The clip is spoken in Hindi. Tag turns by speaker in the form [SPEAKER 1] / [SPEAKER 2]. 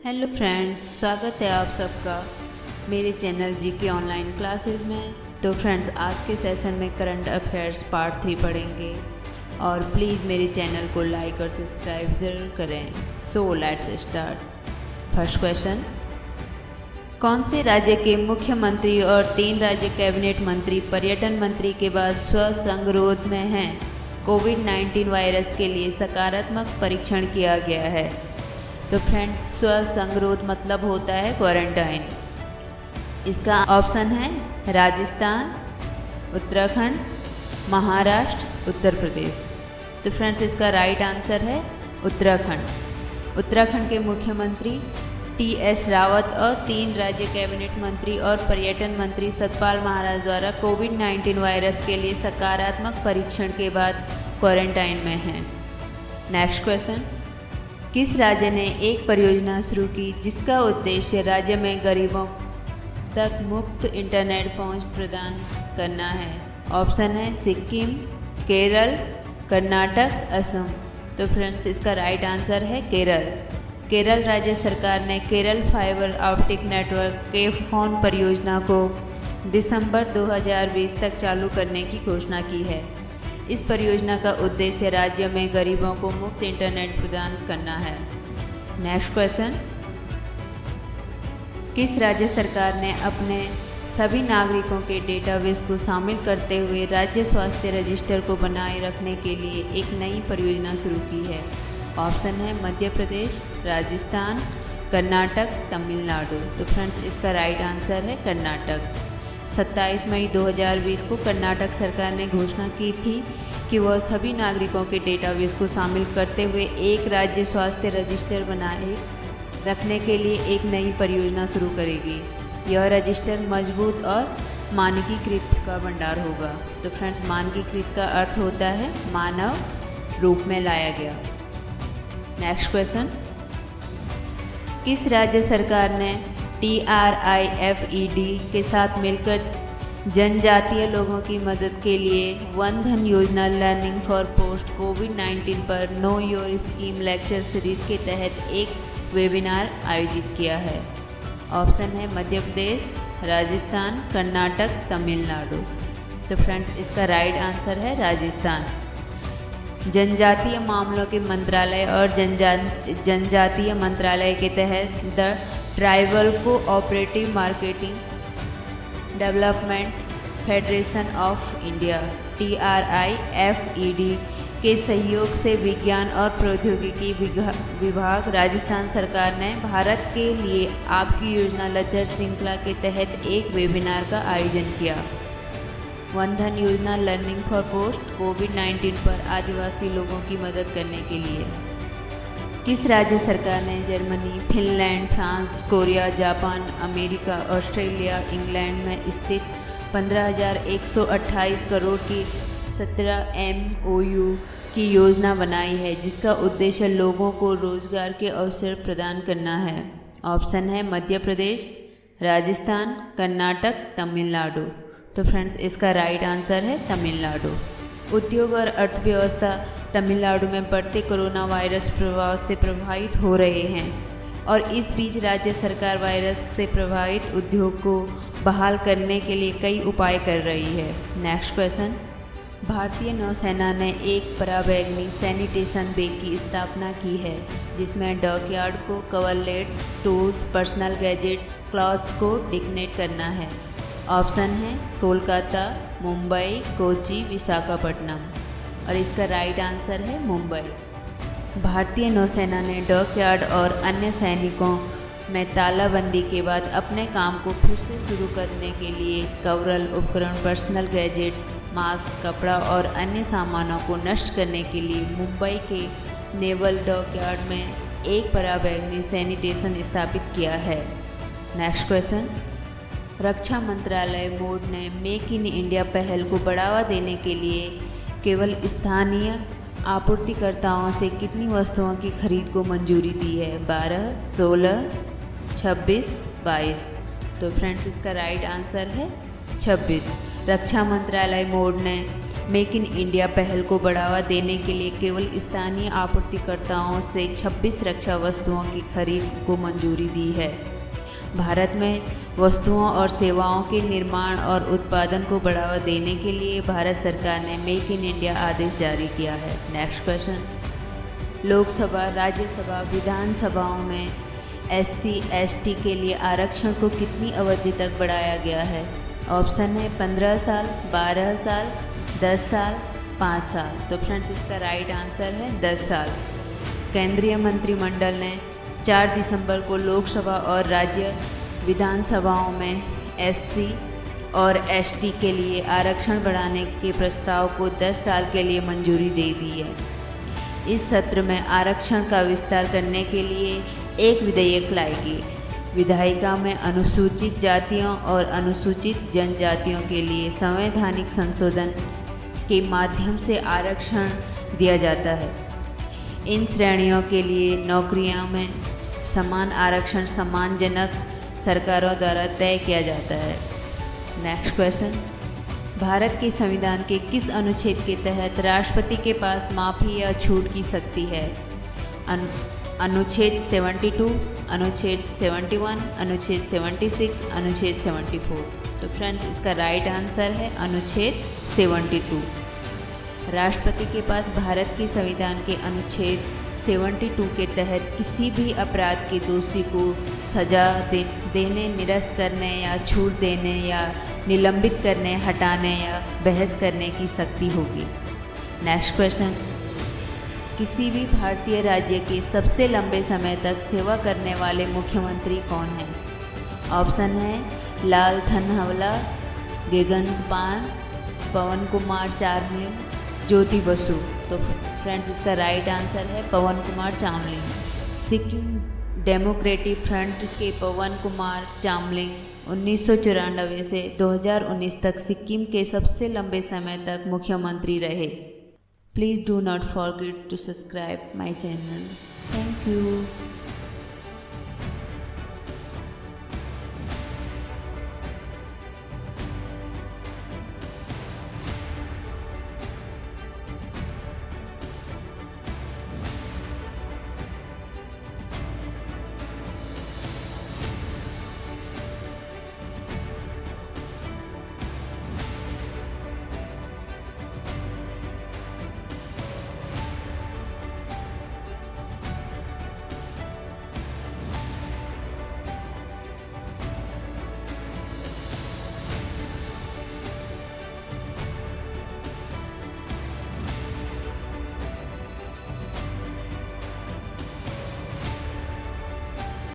[SPEAKER 1] हेलो फ्रेंड्स, स्वागत है आप सबका मेरे चैनल जीके ऑनलाइन क्लासेस में। तो फ्रेंड्स, आज के सेशन में करंट अफेयर्स पार्ट 3 पढ़ेंगे और प्लीज़ मेरे चैनल को लाइक और सब्सक्राइब ज़रूर करें। So let's start. First question, कौन से राज्य के मुख्यमंत्री और 3 राज्य कैबिनेट मंत्री पर्यटन मंत्री के बाद स्वसंगरोध में हैं? कोविड-19 वायरस के लिए सकारात्मक परीक्षण किया गया है। तो फ्रेंड्स, स्वसंगरोध मतलब होता है क्वारंटाइन। इसका ऑप्शन है राजस्थान, उत्तराखंड, महाराष्ट्र, उत्तर प्रदेश। तो फ्रेंड्स, इसका राइट आंसर है उत्तराखंड। उत्तराखंड के मुख्यमंत्री TS रावत और 3 राज्य कैबिनेट मंत्री और पर्यटन मंत्री सतपाल महाराज द्वारा कोविड-19 वायरस के लिए सकारात्मक परीक्षण के बाद क्वारंटाइन में हैं। नेक्स्ट क्वेश्चन, किस राज्य ने एक परियोजना शुरू की जिसका उद्देश्य राज्य में गरीबों तक मुफ्त इंटरनेट पहुंच प्रदान करना है? ऑप्शन है सिक्किम, केरल, कर्नाटक, असम। तो फ्रेंड्स, इसका राइट आंसर है केरल। केरल राज्य सरकार ने केरल फाइबर ऑप्टिक नेटवर्क के फोन परियोजना को दिसंबर 2020 तक चालू करने की घोषणा की है। इस परियोजना का उद्देश्य राज्य में गरीबों को मुफ्त इंटरनेट प्रदान करना है। नेक्स्ट क्वेश्चन, किस राज्य सरकार ने अपने सभी नागरिकों के डेटाबेस को शामिल करते हुए राज्य स्वास्थ्य रजिस्टर को बनाए रखने के लिए एक नई परियोजना शुरू की है? ऑप्शन है मध्य प्रदेश, राजस्थान, कर्नाटक, तमिलनाडु। तो फ्रेंड्स, इसका राइट आंसर है कर्नाटक। 27 मई 2020 को कर्नाटक सरकार ने घोषणा की थी कि वह सभी नागरिकों के डेटाबेस को शामिल करते हुए एक राज्य स्वास्थ्य रजिस्टर बनाए रखने के लिए एक नई परियोजना शुरू करेगी। यह रजिस्टर मजबूत और मानकीकृत का भंडार होगा। तो फ्रेंड्स, मानकीकृत का अर्थ होता है मानव रूप में लाया गया। नेक्स्ट क्वेश्चन, किस राज्य सरकार ने TRIFED के साथ मिलकर जनजातीय लोगों की मदद के लिए वन धन योजना लर्निंग फॉर पोस्ट कोविड-19 पर know your scheme lecture series के तहत एक वेबिनार आयोजित किया है? ऑप्शन है मध्य प्रदेश, राजस्थान, कर्नाटक, तमिलनाडु। तो फ्रेंड्स, इसका राइट आंसर है राजस्थान। जनजातीय मामलों के मंत्रालय और जनजातीय मंत्रालय के तहत the tribal cooperative marketing development federation of India TRIFED के सहयोग से विज्ञान और प्रौद्योगिकी विभाग राजस्थान सरकार ने भारत के लिए आपकी योजना लचर श्रृंखला के तहत एक वेबिनार का आयोजन किया। वन धन योजना लर्निंग फॉर पोस्ट कोविड-19 पर आदिवासी लोगों की मदद करने के लिए। किस राज्य सरकार ने Germany, Finland, France, Korea, Japan, America, Australia, England में स्थित 15,128 करोड़ की 17 MOU की योजना बनाई है जिसका उद्देश्य लोगों को रोजगार के अवसर प्रदान करना है? ऑप्शन है मध्य प्रदेश, राजस्थान, कर्नाटक, तमिलनाडु। तो फ्रेंड्स, इसका राइट आंसर है तमिलनाडु। उद्योग और अर्थव्यवस्था तमिलनाडु में बढ़ते कोरोना वायरस प्रभाव से प्रभावित हो रहे हैं और इस बीच राज्य सरकार वायरस से प्रभावित उद्योग को बहाल करने के लिए कई उपाय कर रही है। नेक्स्ट क्वेश्चन, भारतीय नौसेना ने एक पराबैंगनी सैनिटेशन बे की स्थापना की है जिसमें डॉकयार्ड को कवरलेट्स, टूल्स, पर्सनल गैजेट्स, क्लॉथ्स को डिग्नेट करना है। ऑप्शन है कोलकाता, मुंबई, कोची, विशाखापट्टनम। और इसका राइट आंसर है मुंबई। भारतीय नौसेना ने डॉकयार्ड और अन्य सैनिकों में तालाबंदी के बाद अपने काम को फिर से शुरू करने के लिए कवरल उपकरण, पर्सनल गैजेट्स, मास्क, कपड़ा और अन्य सामानों को नष्ट करने के लिए मुंबई के नेवल डॉकयार्ड में एक पराबैंगनी सैनिटेशन स्थापित किया है। नेक्स्ट क्वेश्चन, रक्षा मंत्रालय बोर्ड ने मेक इन इंडिया पहल को बढ़ावा देने के लिए केवल स्थानीय आपूर्तिकर्ताओं से कितनी वस्तुओं की खरीद को मंजूरी दी है? 12, 16, 26, 22। तो फ्रेंड्स, इसका राइट आंसर है 26। रक्षा मंत्रालय बोर्ड ने मेक इन इंडिया पहल को बढ़ावा देने के लिए केवल स्थानीय आपूर्तिकर्ताओं से 26 रक्षा वस्तुओं की खरीद को मंजूरी दी है। भारत में वस्तुओं और सेवाओं के निर्माण और उत्पादन को बढ़ावा देने के लिए भारत सरकार ने मेक इन इंडिया आदेश जारी किया है। नेक्स्ट क्वेश्चन, लोकसभा, राज्यसभा, विधानसभाओं में SC/ST के लिए आरक्षण को कितनी अवधि तक बढ़ाया गया है? ऑप्शन है 15 साल, 12 साल, 10 साल, 5 साल। तो फ्रेंड्स इसका राइट आंसर है 10 साल। केंद्रीय मंत्रिमंडल ने 4 दिसंबर को लोकसभा और राज्य विधानसभाओं में SC और ST के लिए आरक्षण बढ़ाने के प्रस्ताव को 10 साल के लिए मंजूरी दे दी है। इस सत्र में आरक्षण का विस्तार करने के लिए एक विधेयक लाएगी। विधायिका में अनुसूचित जातियों और अनुसूचित जनजातियों के लिए संवैधानिक संशोधन के माध्यम से आरक्षण दिया जाता है। इन श्रेणियों के लिए नौकरियों में समान आरक्षण सम्मानजनक सरकारों द्वारा तय किया जाता है। नेक्स्ट क्वेश्चन, भारत के संविधान के किस अनुच्छेद के तहत राष्ट्रपति के पास माफ़ी या छूट की शक्ति है? अनुच्छेद 72, अनुच्छेद 71, अनुच्छेद 76, अनुच्छेद 74। तो फ्रेंड्स इसका राइट आंसर है अनुच्छेद 72। राष्ट्रपति के पास भारत के संविधान के अनुच्छेद 72 के तहत किसी भी अपराध के दोषी को सजा देने, निरस्त करने या छूट देने या निलंबित करने, हटाने या बहस करने की शक्ति होगी। नेक्स्ट क्वेश्चन, किसी भी भारतीय राज्य के सबसे लंबे समय तक सेवा करने वाले मुख्यमंत्री कौन हैं? ऑप्शन है लाल थनहवला, गेगन पान, पवन कुमार चामलिंग, ज्योति बसु। तो फ्रेंड्स इसका राइट आंसर है पवन कुमार चामलिंग। सिक्किम डेमोक्रेटिक फ्रंट के पवन कुमार चामलिंग 1994 से 2019 तक सिक्किम के सबसे लंबे समय तक मुख्यमंत्री रहे। Please do not forget to subscribe my channel. Thank you.